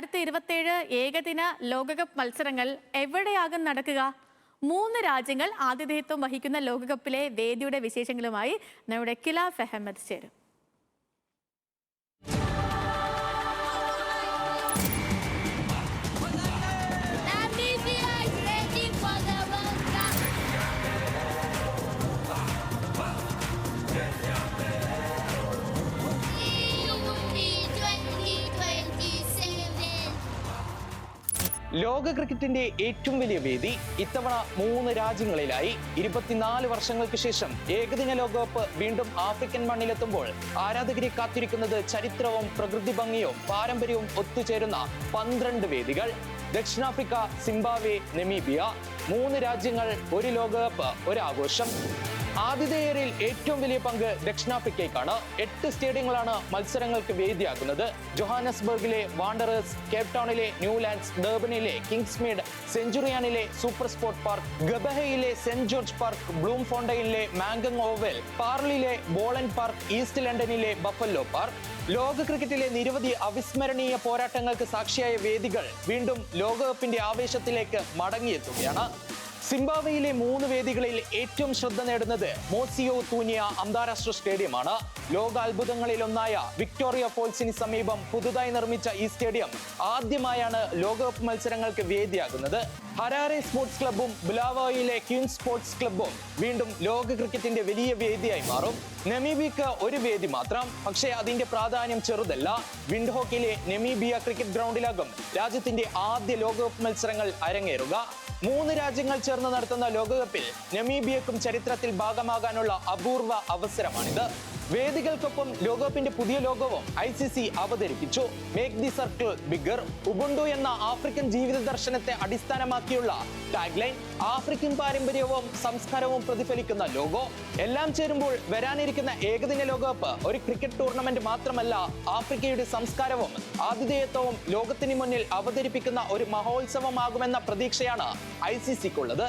2027 ഏകദിന ലോകകപ്പ് മത്സരങ്ങൾ എവിടെയാകും നടക്കുക? 3 രാജ്യങ്ങൾ ആതിഥേയത്വം വഹിക്കുന്ന ലോകകപ്പിലെ വേദിയുടെ വിശേഷങ്ങളുമായി നമ്മുടെ കിലാഫ് അഹമ്മദ് ചേരും. ലോക ക്രിക്കറ്റിന്റെ ഏറ്റവും വലിയ വേദി ഇത്തവണ 3 രാജ്യങ്ങളിലായി 24 വർഷങ്ങൾക്ക് ശേഷം ഏകദിന ലോകകപ്പ് വീണ്ടും ആഫ്രിക്കൻ മണ്ണിലെത്തുമ്പോൾ ആരാധകരെ കാത്തിരിക്കുന്നത് ചരിത്രവും പ്രകൃതി ഭംഗിയും പാരമ്പര്യവും ഒത്തുചേരുന്ന 12 വേദികൾ. ദക്ഷിണാഫ്രിക്ക, സിംബാബ്വെ, നമീബിയ, 3 രാജ്യങ്ങൾ, ഒരു ലോകകപ്പ്, ഒരാഘോഷം. ആതിഥേയരിൽ ഏറ്റവും വലിയ പങ്ക് ദക്ഷിണാഫ്രിക്കയ്ക്കാണ്. 8 സ്റ്റേഡിയങ്ങളാണ് മത്സരങ്ങൾക്ക് വേദിയാകുന്നത്. ജോഹാനസ്ബർഗിലെ വാണ്ടറേഴ്സ്, കേപ്പ് ടൗണിലെ ന്യൂലാൻഡ്സ്, ഡർബനിലെ കിങ്സ്മീഡ്, സെഞ്ചുറിയാനിലെ സൂപ്പർ സ്പോർട്ട് പാർക്ക്, ഗബഹയിലെ സെന്റ് ജോർജ് പാർക്ക്, ബ്ലൂം ഫോണ്ടയിനിലെ മാംഗങ് ഓവൽ, പാർലിലെ ബോളൻ പാർക്ക്, ഈസ്റ്റ് ലണ്ടനിലെ ബഫല്ലോ പാർക്ക്. ലോക ക്രിക്കറ്റിലെ നിരവധി അവിസ്മരണീയ പോരാട്ടങ്ങൾക്ക് സാക്ഷിയായ വേദികൾ വീണ്ടും ലോകകപ്പിന്റെ ആവേശത്തിലേക്ക് മടങ്ങിയെത്തുകയാണ്. സിംബാബ്വെയിലെ 3 വേദികളിൽ ഏറ്റവും ശ്രദ്ധ നേടുന്നത് മോസിയോ തൂനിയ അന്താരാഷ്ട്ര സ്റ്റേഡിയമാണ്. ലോകാത്ഭുതങ്ങളിൽ ഒന്നായ വിക്ടോറിയ ഫോൾസിന് സമീപം പുതുതായി നിർമ്മിച്ച ഈ സ്റ്റേഡിയം ആദ്യമായാണ് ലോകകപ്പ് മത്സരങ്ങൾക്ക് വേദിയാകുന്നത്. ഹരാരെ സ്പോർട്സ് ക്ലബ്ബും ബുലാവോയിലെ ക്വീൻസ് സ്പോർട്സ് ക്ലബ്ബും വീണ്ടും ലോക ക്രിക്കറ്റിന്റെ വലിയ വേദിയായി മാറും. നമീബിയക്ക് ഒരു വേദി മാത്രം, പക്ഷേ അതിന്റെ പ്രാധാന്യം ചെറുതല്ല. വിൻഡ് ഹോക്കിലെ നമീബിയ ക്രിക്കറ്റ് ഗ്രൗണ്ടിലാകും രാജ്യത്തിന്റെ ആദ്യ ലോകകപ്പ് മത്സരങ്ങൾ അരങ്ങേറുക. 3 രാജ്യങ്ങൾ ചേർന്ന് നടത്തുന്ന ലോകകപ്പിൽ നമീബിയക്കും ചരിത്രത്തിൽ ഭാഗമാകാനുള്ള അപൂർവ അവസരമാണിത്. വേദികൾക്കൊപ്പം ലോകകപ്പിന്റെ പുതിയ ലോഗോവും ICC അവതരിപ്പിച്ചു. Make the circle bigger. Ubuntu എന്ന ആഫ്രിക്കൻ ജീവിത ദർശനത്തെ അടിസ്ഥാനമാക്കിയുള്ള ടാഗ്ലൈൻ, ആഫ്രിക്കൻ പാരമ്പര്യവും സംസ്കാരവും പ്രതിഫലിക്കുന്ന ലോഗോ. എല്ലാം ചേരുമ്പോൾ വരാനിരിക്കുന്ന ഏകദിന ലോകകപ്പ് ഒരു ക്രിക്കറ്റ് ടൂർണമെന്റ് മാത്രമല്ല, ആഫ്രിക്കയുടെ സംസ്കാരവും ആതിഥേയത്വവും ലോകത്തിന് മുന്നിൽ അവതരിപ്പിക്കുന്ന ഒരു മഹോത്സവമാകുമെന്ന പ്രതീക്ഷയാണ് ICCക്കുള്ളത്.